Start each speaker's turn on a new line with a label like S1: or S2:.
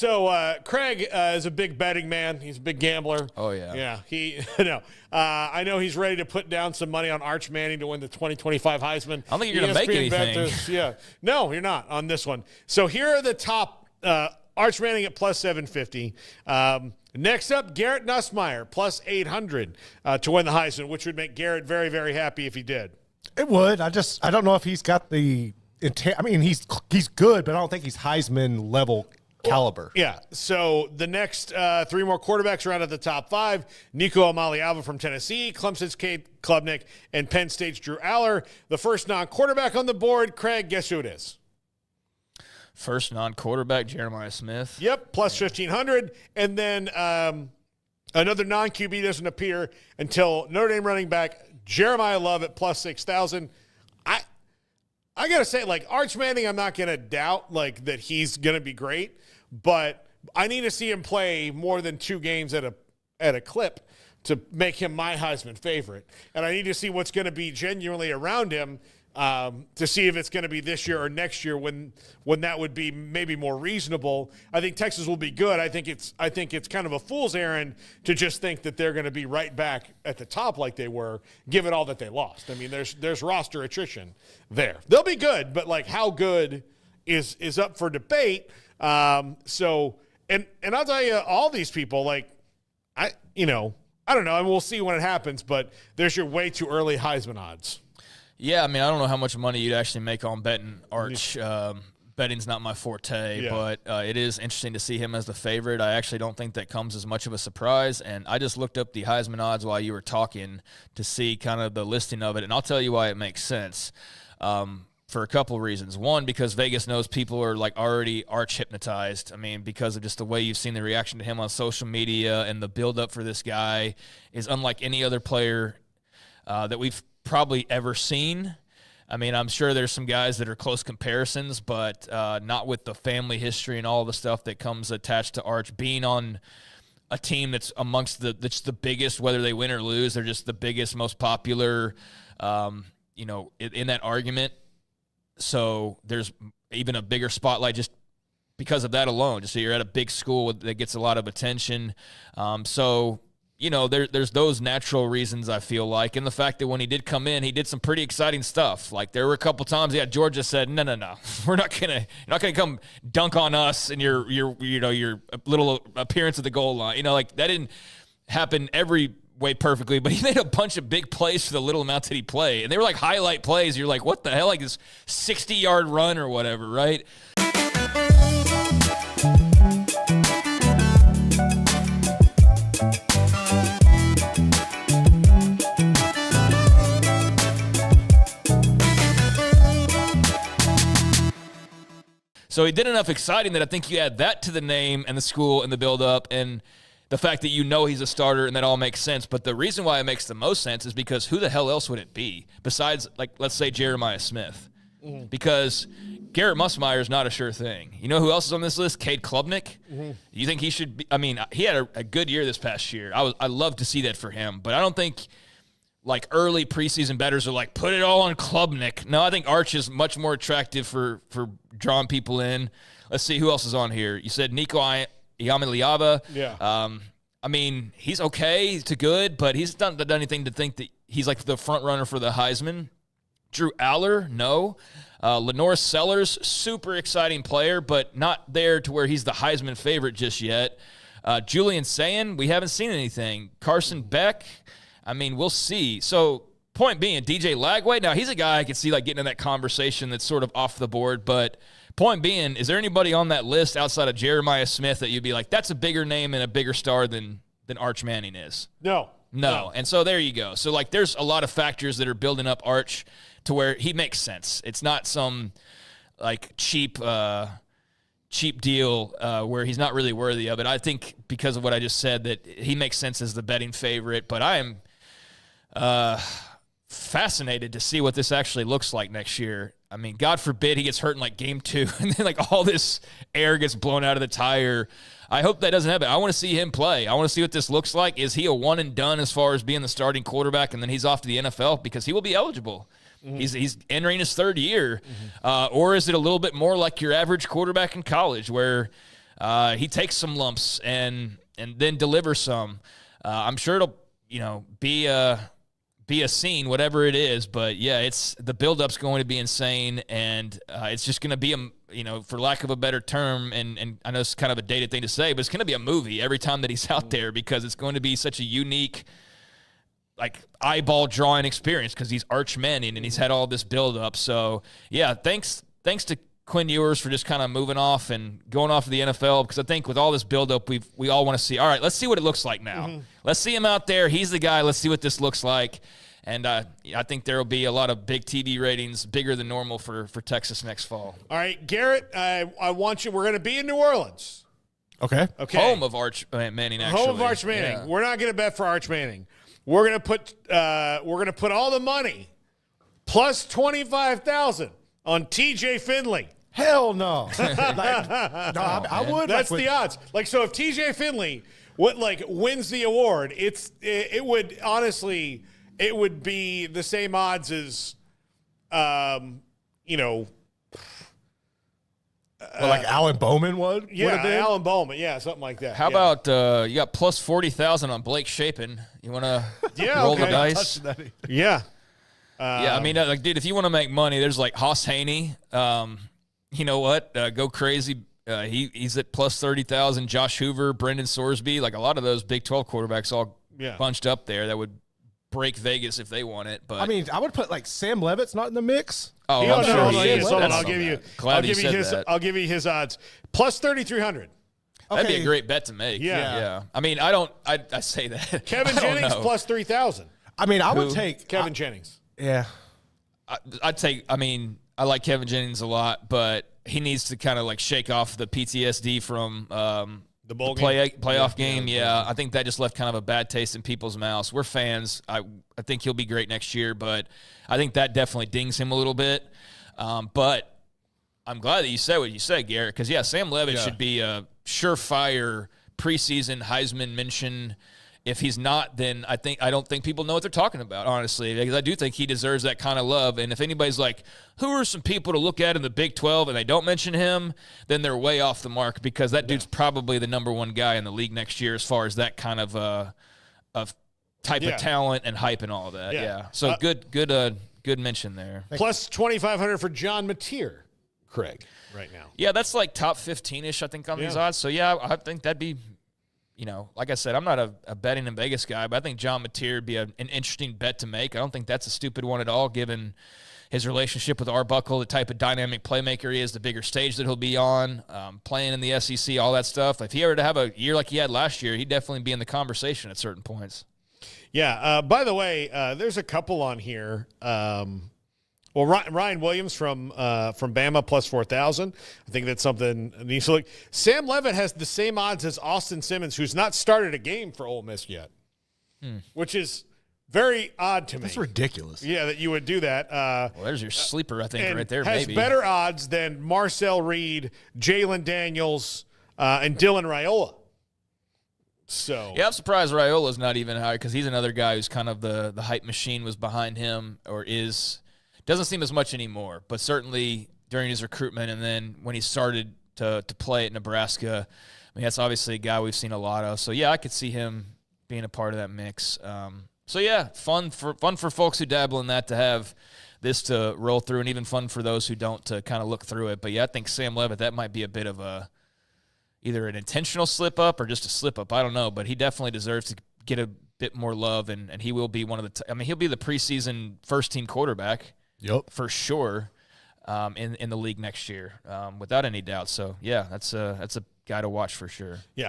S1: So Craig is a big betting man. He's a big gambler.
S2: Oh, yeah.
S1: Yeah. I know he's ready to put down some money on Arch Manning to win the 2025 Heisman.
S2: I don't think you're going to make anything.
S1: Yeah. No, you're not on this one. So here are the top Arch Manning at plus 750. Next up, Garrett Nussmeier, plus 800 to win the Heisman, which would make Garrett very, very happy if he did.
S3: It would. I don't know if he's got the I mean, he's good, but I don't think he's Heisman level caliber.
S1: Yeah. So the next three more quarterbacks are out of the top five: Nico Amaliava from Tennessee, Clemson's Cade Klubnik, and Penn State's Drew Aller. The first non-quarterback on the board, Craig, guess who it is?
S2: First non-quarterback, Jeremiah Smith.
S1: Yep, plus 1,500. And then another non-QB doesn't appear until Notre Dame running back Jeremiah Love at plus 6,000. I got to say, like, Arch Manning, I'm not going to doubt, like, that he's going to be great, but I need to see him play more than 2 games at a clip to make him my Heisman favorite. And I need to see what's going to be genuinely around him to see if it's going to be this year or next year when that would be maybe more reasonable. I think Texas will be good. I think it's kind of a fool's errand to just think that they're going to be right back at the top like they were, given all that they lost. I mean, there's roster attrition there. They'll be good, but like how good is up for debate. So I'll tell you, all these people, like I don't know, and we'll see when it happens. But there's your way too early Heisman odds.
S2: Yeah, I mean, I don't know how much money you'd actually make on betting Arch. Betting's not my forte, but it is interesting to see him as the favorite. I actually don't think that comes as much of a surprise, and I just looked up the Heisman odds while you were talking to see kind of the listing of it, and I'll tell you why it makes sense for a couple of reasons. One, because Vegas knows people are like already Arch hypnotized. I mean, because of just the way you've seen the reaction to him on social media, and the build-up for this guy is unlike any other player that we've probably ever seen. I mean, I'm sure there's some guys that are close comparisons, but not with the family history and all the stuff that comes attached to Arch. Being on a team that's amongst that's the biggest, whether they win or lose, they're just the biggest, most popular, in that argument. So there's even a bigger spotlight just because of that alone. Just so you're at a big school that gets a lot of attention. There's those natural reasons, I feel like, and the fact that when he did come in, he did some pretty exciting stuff. Like there were a couple times, Georgia said, no, you're not gonna come dunk on us and your little appearance at the goal line. Like that didn't happen every way perfectly, but he made a bunch of big plays for the little amount that he played, and they were like highlight plays. You're like, what the hell? Like this 60-yard run or whatever, right? So he did enough exciting that I think you add that to the name and the school and the build-up and the fact that he's a starter, and that all makes sense. But the reason why it makes the most sense is because who the hell else would it be besides, like, let's say Jeremiah Smith? Mm-hmm. Because Garrett Nussmeier is not a sure thing. You know who else is on this list? Cade Klubnik. Mm-hmm. You think he should be? I mean, he had a good year this past year. I love to see that for him. But I don't think like early preseason bettors are like, put it all on Klubnik. No, I think Arch is much more attractive for drawing people in. Let's see who else is on here. You said Nico Amaliava.
S1: Yeah.
S2: I mean, he's okay to good, but he's not done anything to think that he's like the front runner for the Heisman. Drew Aller, no. Lenore Sellers, super exciting player, but not there to where he's the Heisman favorite just yet. Julian Sayin, we haven't seen anything. Carson Beck, I mean, we'll see. So, point being, DJ Lagway, now he's a guy I could see like getting in that conversation that's sort of off the board, but point being, is there anybody on that list outside of Jeremiah Smith that you'd be like, that's a bigger name and a bigger star than Arch Manning is?
S1: No.
S2: And so there you go. So like there's a lot of factors that are building up Arch to where he makes sense. It's not some like cheap deal where he's not really worthy of it. I think because of what I just said that he makes sense as the betting favorite, but I am fascinated to see what this actually looks like next year. I mean, God forbid he gets hurt in like game 2 and then like all this air gets blown out of the tire. I hope that doesn't happen. I want to see him play. I want to see what this looks like. Is he a one and done as far as being the starting quarterback and then he's off to the NFL? Because he will be eligible. Mm-hmm. He's entering his 3rd year. Mm-hmm. Or is it a little bit more like your average quarterback in college where he takes some lumps and then delivers some. I'm sure it'll be a scene, whatever it is. But yeah, the build-up's going to be insane, and it's just going to be for lack of a better term, and I know it's kind of a dated thing to say, but it's going to be a movie every time that he's out there because it's going to be such a unique, like, eyeball drawing experience because he's Arch Manning and he's had all this build-up. So yeah, thanks to Quinn Ewers for just kind of moving off and going off to the NFL, because I think with all this build-up, we all want to see, all right, let's see what it looks like now. Mm-hmm. Let's see him out there. He's the guy. Let's see what this looks like. And I think there will be a lot of big TV ratings, bigger than normal for Texas next fall.
S1: All right, Garrett, I want you – we're going to be in New Orleans.
S3: Okay.
S2: Home of Arch Manning, actually.
S1: Home of Arch Manning. Yeah. We're not going to bet for Arch Manning. We're going to put all the money plus $25,000 on TJ Finley.
S3: Hell no. I would.
S1: That's the odds. Like, so if TJ Finley wins the award, it would honestly – it would be the same odds as, like
S3: Alan Bowman would?
S1: Yeah, Alan Bowman. Yeah, something like that.
S2: How about you got plus 40,000 on Blake Shapen? You want to roll the dice?
S1: Yeah.
S2: Yeah, I mean, dude, if you want to make money, there's like Haas Haney. You know what? Go crazy. He's at plus 30,000. Josh Hoover, Brendan Sorsby, like a lot of those Big 12 quarterbacks all bunched up there that would break Vegas if they want it. But
S3: I mean, I would put like Sam Levitt's not in the mix.
S2: Oh, I'm sure he is.
S1: I'll give you his odds. Plus 3,300.
S2: That'd be a great bet to make. Yeah. I mean, I say that.
S1: Kevin Jennings plus 3,000.
S3: I mean, I would take
S1: Kevin Jennings.
S3: Yeah.
S2: I like Kevin Jennings a lot, but he needs to kind of like shake off the PTSD from
S1: the
S2: playoff game. Yeah, I think that just left kind of a bad taste in people's mouths. We're fans. I think he'll be great next year, but I think that definitely dings him a little bit. But I'm glad that you said what you said, Garrett, because, Sam Levitt should be a surefire preseason Heisman mention. If he's not, then I don't think people know what they're talking about, honestly, because I do think he deserves that kind of love. And if anybody's like, who are some people to look at in the Big 12 and they don't mention him, then they're way off the mark, because that dude's probably the number one guy in the league next year as far as that kind of type of talent and hype and all of that. Yeah. So good mention there.
S1: Plus 2,500 for John Mateer, Craig, right now.
S2: Yeah, that's like top 15-ish, I think, on these odds. So, I think that'd be – like I said, I'm not a betting in Vegas guy, but I think John Mateer would be an interesting bet to make. I don't think that's a stupid one at all, given his relationship with Arbuckle, the type of dynamic playmaker he is, the bigger stage that he'll be on, playing in the SEC, all that stuff. If he were to have a year like he had last year, he'd definitely be in the conversation at certain points.
S1: Yeah. By the way, there's a couple on here. Well, Ryan Williams from Bama plus 4,000. I think that's something needs to look. Sam Levitt has the same odds as Austin Simmons, who's not started a game for Ole Miss yet, which is very odd to me.
S3: That's ridiculous.
S1: Yeah, that you would do that.
S2: Well, there's your sleeper, I think, right there.
S1: Has
S2: maybe
S1: better odds than Marcel Reed, Jalen Daniels, and Dylan Raiola. So
S2: I'm surprised Raiola's not even higher, because he's another guy who's kind of the hype machine was behind him, or is. Doesn't seem as much anymore, but certainly during his recruitment and then when he started to play at Nebraska, I mean, that's obviously a guy we've seen a lot of. So, I could see him being a part of that mix. Fun for folks who dabble in that to have this to roll through, and even fun for those who don't to kind of look through it. But, I think Sam Levitt, that might be a bit of either an intentional slip-up or just a slip-up. I don't know, but he definitely deserves to get a bit more love, and he will be one of the he'll be the preseason first-team quarterback.
S3: Yep,
S2: for sure, in the league next year, without any doubt. So that's a guy to watch for sure.
S1: Yeah,